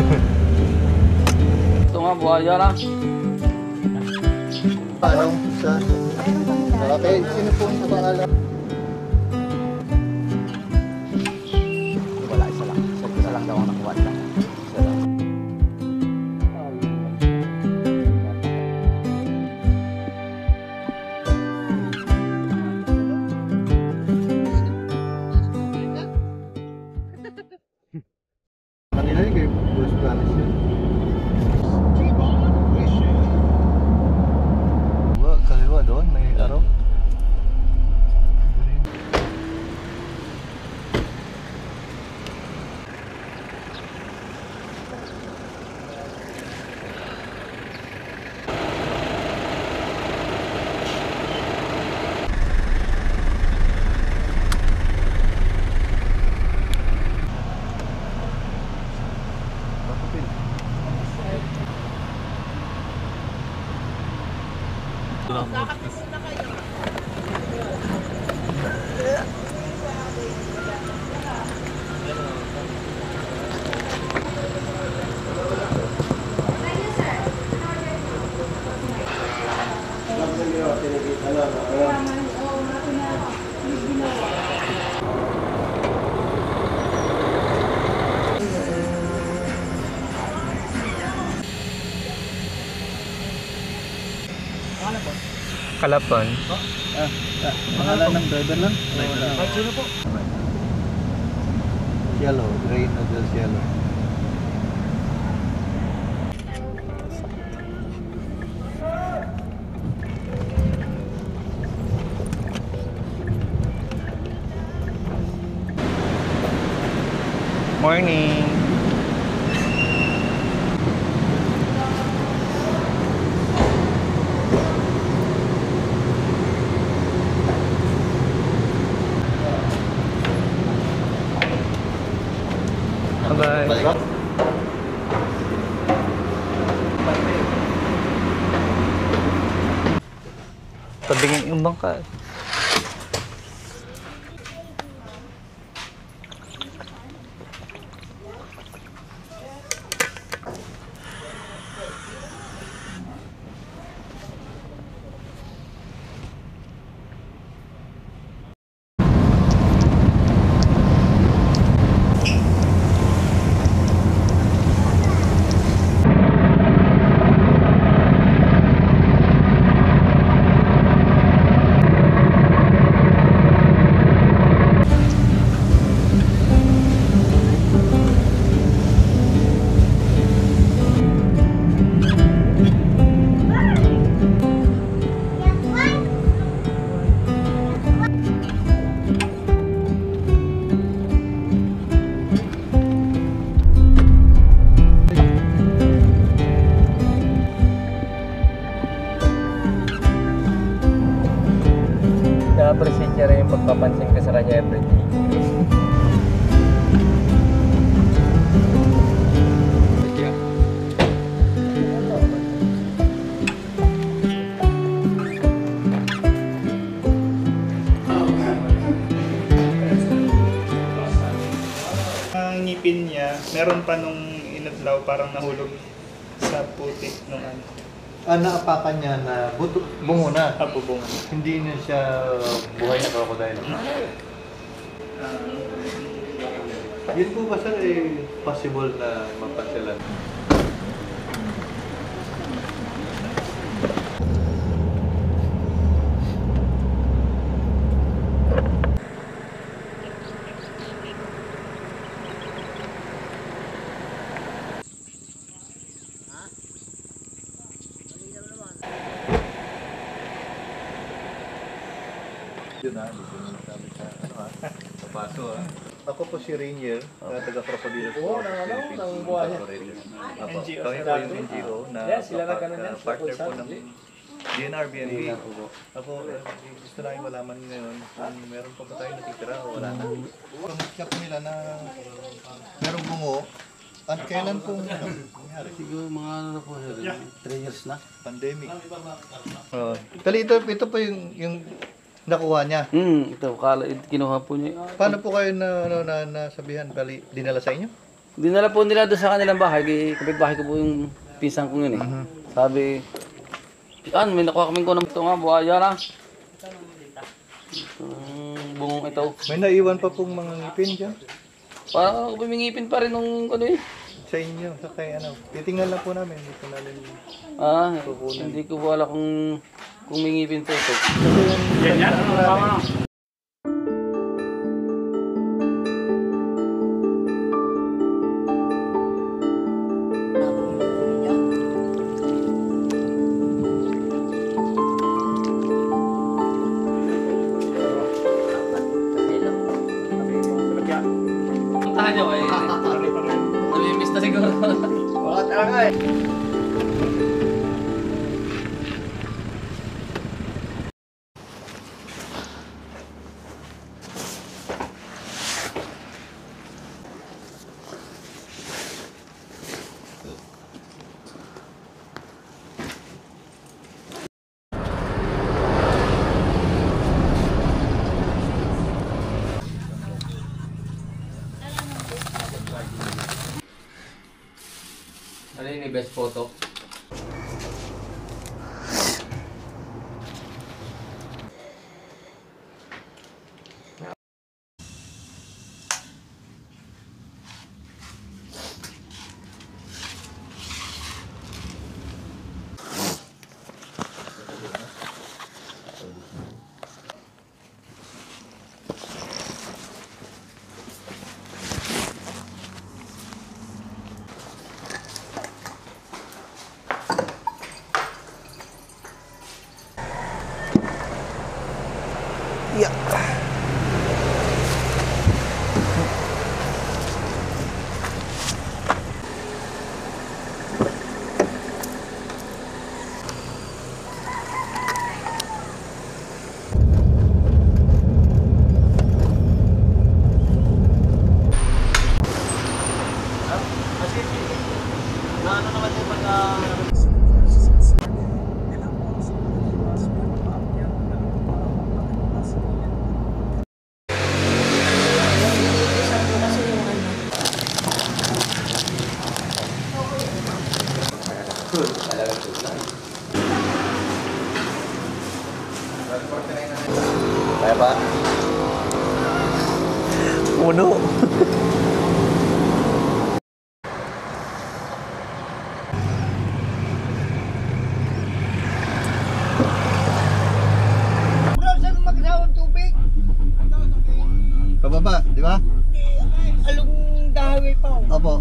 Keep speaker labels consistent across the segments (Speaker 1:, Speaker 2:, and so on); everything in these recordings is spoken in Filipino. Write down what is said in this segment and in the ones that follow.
Speaker 1: Ito nga, buhaya lang.
Speaker 2: Ano? Sa... Okay, sino po ang pangalan?
Speaker 1: Wala, isa lang. Isa lang daw ang nakuha lang. Isa lang.
Speaker 2: Kanina yung kay Bruce Planis yun. Kaliwa doon, may araw.
Speaker 3: Kalapan.
Speaker 2: Pangalan ng driver lang?
Speaker 1: Sino po?
Speaker 2: Yellow, gray noodles yellow.
Speaker 3: Morning. Bye-bye. Tabingin yung bangka. Na-appreciate niya rin yung pagpapansin ka sa kanya everyday.
Speaker 4: Ang ngipin niya, meron pa nung inadlaw parang nahulog sa putik nung ano.
Speaker 2: Naapakan niya na bungo na.
Speaker 4: Kapubong.
Speaker 2: Hindi na siya buhay na crocodile. Yun po ba sir, possible na mapasyalan? Yun dito yung sabi sa sa paso Ako po si Rainier, taga Crocodilos po.
Speaker 4: NGO.
Speaker 2: Kami po yung NGO na partner po ng DNR BNB. Ako, gusto namin malaman ngayon kung meron pa ba tayo natitira o wala na. Kamusta po nila na merong bungo. At kailan po nangyari?
Speaker 1: Siguro mga ano na po, 3 years na.
Speaker 2: Pandemic. Tali, ito po yung nakuha niya.
Speaker 1: Ito, kinuha po niya.
Speaker 2: Paano po kayo nasabihan? Bali, dinala sa inyo?
Speaker 1: Dinala po nila doon sa kanilang bahay. Kapit-bahay ko po yung pisang ko yun eh. Sabi, may nakuha kaming kunang ito nga, buhaya lang. Bungong ito.
Speaker 2: May naiwan pa pong mga ngipin dyan.
Speaker 1: Parang ako pumingipin pa rin nung ano eh.
Speaker 2: Sa inyo, sa kay ano. Titingnan lang po namin. Hindi po namin...
Speaker 1: Hindi ko po alam kung may ngipin po ito. Puntahan niyo eh. Namimiss na siguro.
Speaker 3: Wala talaga eh.
Speaker 1: Ano yung best photo?
Speaker 2: Kaya ba? Uno. Pababa, di ba?
Speaker 5: Along dahaway pa.
Speaker 2: Opo.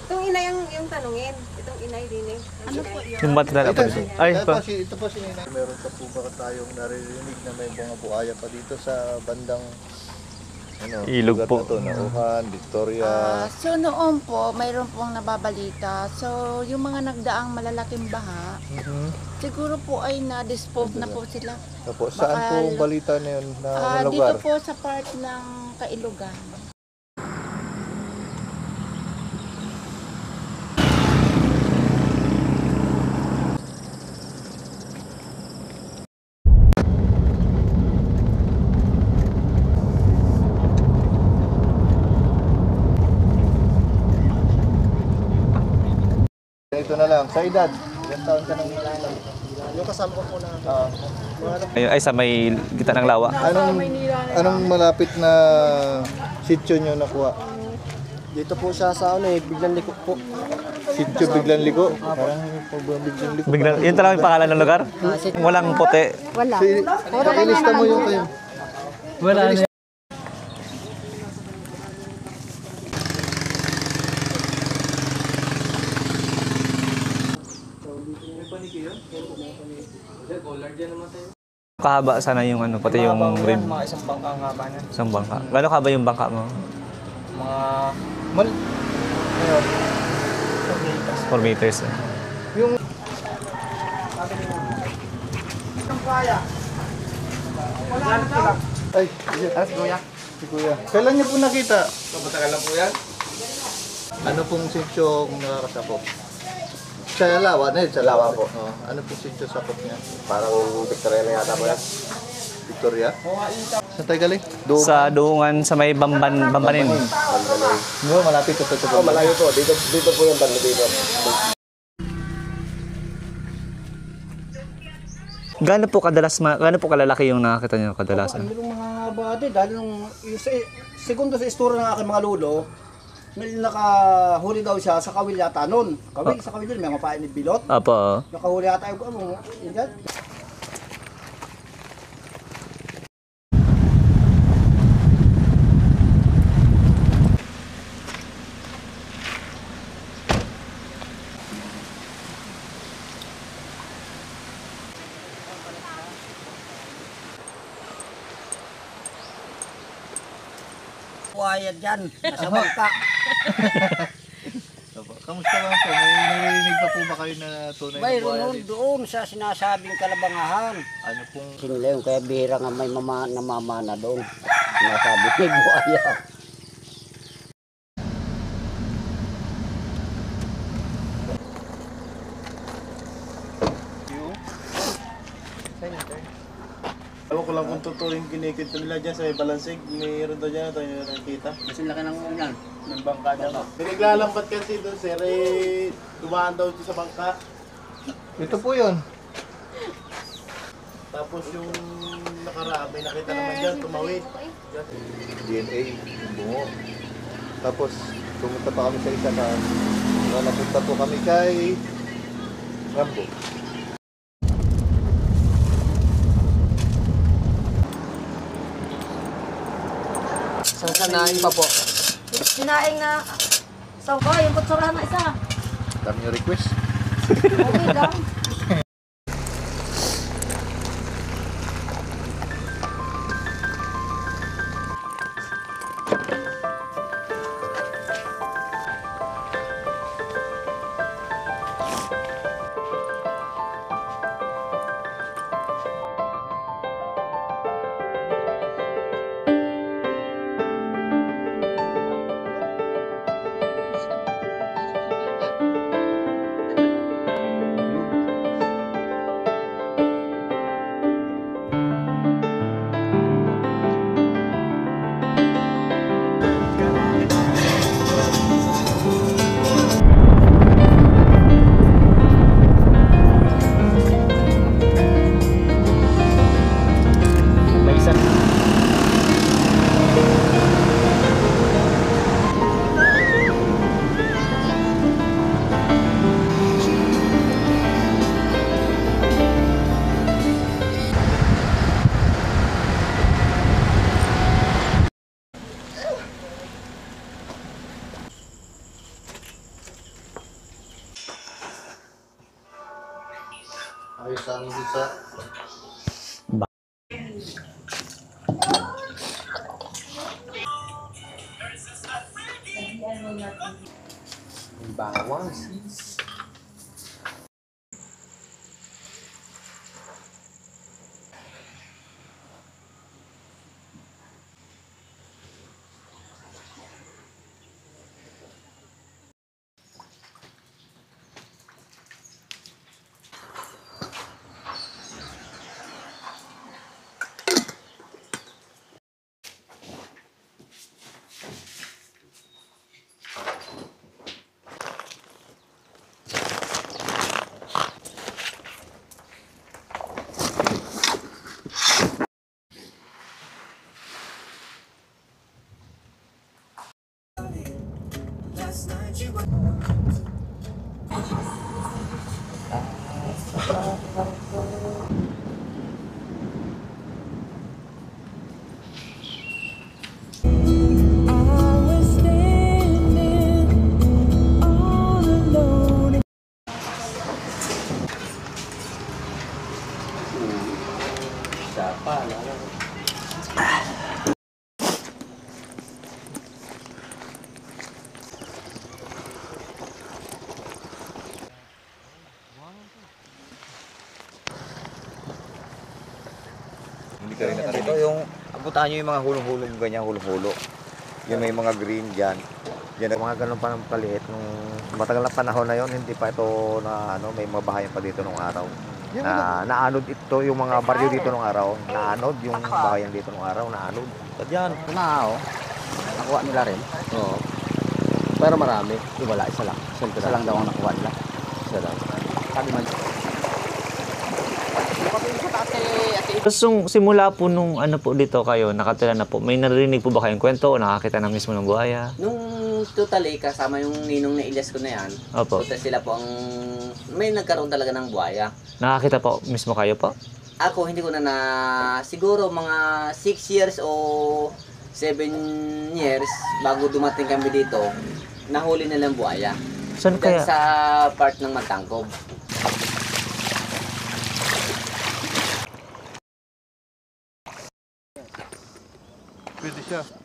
Speaker 5: Itong ina yung tanungin. Itong inay din eh. Ano po yun?
Speaker 3: Yung bata na pa dito. Ay, pa.
Speaker 2: Ito po si Nina. Meron pa po ba tayong naririnig na may mga buhaya pa dito sa bandang
Speaker 3: Ilog
Speaker 2: lugar
Speaker 3: po.
Speaker 2: na to, Nauhan, Victoria.
Speaker 6: So noon po, mayroon pong nababalita. So yung mga nagdaang malalaking baha, siguro po ay na-dispose na po sila.
Speaker 2: Opo, saan po ang balita na yun na
Speaker 6: Dito
Speaker 2: lugar?
Speaker 6: po sa part ng Kailugan.
Speaker 2: Ito na lang, sa edad. Ilang taon ka nang yung kasama ko po na.
Speaker 3: Ay, sa may gitna ng lawa.
Speaker 2: Anong malapit na sityo nyo nakuha?
Speaker 7: Dito po siya sa ano eh, biglang likok po.
Speaker 2: Sityo biglang liko? Parang biglang liko.
Speaker 3: Biglang, yun talaga yung pangalan ng lugar? Walang puti.
Speaker 6: Wala.
Speaker 2: Ilista mo yung kayo.
Speaker 1: Wala na.
Speaker 3: Kahaba sana yung ano, pati yung rim.
Speaker 7: Mga isang bangka ang haba niya.
Speaker 3: Isang bangka. Gano'n kahaba yung bangka mo?
Speaker 7: Mga
Speaker 2: Mal... Ayun.
Speaker 3: 4 meters. Eh.
Speaker 2: Ay, si Kuya. Si Kuya. Kailan niyo po nakita?
Speaker 3: Matagal lang po yan?
Speaker 2: Ano pong sityo kung nakakasakop? Sa Lawa na yun, sa Lawa po. Ano pong sityo sakop niya?
Speaker 3: Parang Victoria na yata po yan.
Speaker 2: Ito Victoria? Saan tayo galing? Doon.
Speaker 8: Sa Duungan sa may Bambanin.
Speaker 2: No, malapit ito sa
Speaker 7: Malayo po. Dito po yung banda dito.
Speaker 8: Gaano po kalalaki yung nakakita niyo kadalasan?
Speaker 7: Ang mga body, dahil yung segundo sa istura ng aking mga lolo, may nakahuli daw siya sa kawil yata nun. Sa kawil yun, may mapain ni Bilot.
Speaker 8: Opo.
Speaker 7: Nakahuli yata yung ingat. Wayad yan, nasa bangka.
Speaker 2: Kamusta ba po? May naririnig pa po ba kayo na tunay na
Speaker 7: Mayroon
Speaker 2: buhaya
Speaker 7: nun
Speaker 2: dito?
Speaker 7: doon sa sinasabing kalabangahan.
Speaker 2: Ano pong
Speaker 7: Sinileo, kaya bihira nga may namamana doon. Sinasabi may buhaya.
Speaker 9: Ewan ko lang kung totoo yung kinikita nila dyan sa may balansig. Mayroon daw dyan tayo nakikita.
Speaker 7: Kasi laki ng ulan, ng bangka daw.
Speaker 9: Pinaglalambat kasi doon sir, dumaan daw ito sa bangka.
Speaker 2: ito po yun.
Speaker 9: Tapos yung nakaraan, may nakita naman dyan, tumawid.
Speaker 2: DNA, yung bungo. Tapos, pumunta pa kami sa isa na napunta po kami kay Rambo.
Speaker 7: Sanain pa po.
Speaker 5: Sinaing na. So, yung kutsurahan na isa.
Speaker 2: Dami yung request.
Speaker 5: Okay lang.
Speaker 2: Ayos ang isa.
Speaker 7: Bawas.
Speaker 2: Hindi ka rin
Speaker 3: Ito
Speaker 2: nakarinig.
Speaker 3: yung, abutan nyo yung mga hulong-hulong, ganyan hulong-hulo. Yung may mga green dyan. Yan, mga ganun pa ng kaliit. Nung matagal na panahon na yon, hindi pa ito na ano, may mga bahayan pa dito nung araw. naanod ito yung mga baryo dito nung araw. Naanod yung bahayan dito nung araw, naanod. At yan, nakuha nila rin.
Speaker 1: Oo. Pero marami. Wala, isa lang. Isa lang daw ang nakuha nila. Isa daw. Sabi man.
Speaker 8: So, simula po nung ano po dito kayo, nakatira na po, may narinig po ba kayong kwento o nakakita na mismo ng buhaya?
Speaker 10: Nung totally, kasama yung ninong na Ilyas ko na yan,
Speaker 8: Opo.
Speaker 10: sila po ang may nagkaroon talaga ng buhaya.
Speaker 8: Nakakita po mismo kayo po?
Speaker 10: Ako, hindi ko na siguro mga 6 years o 7 years bago dumating kami dito, nahuli nilang buhaya.
Speaker 8: Saan
Speaker 10: Diyan
Speaker 8: kaya?
Speaker 10: sa part ng Matangkob.
Speaker 2: Pwede siya.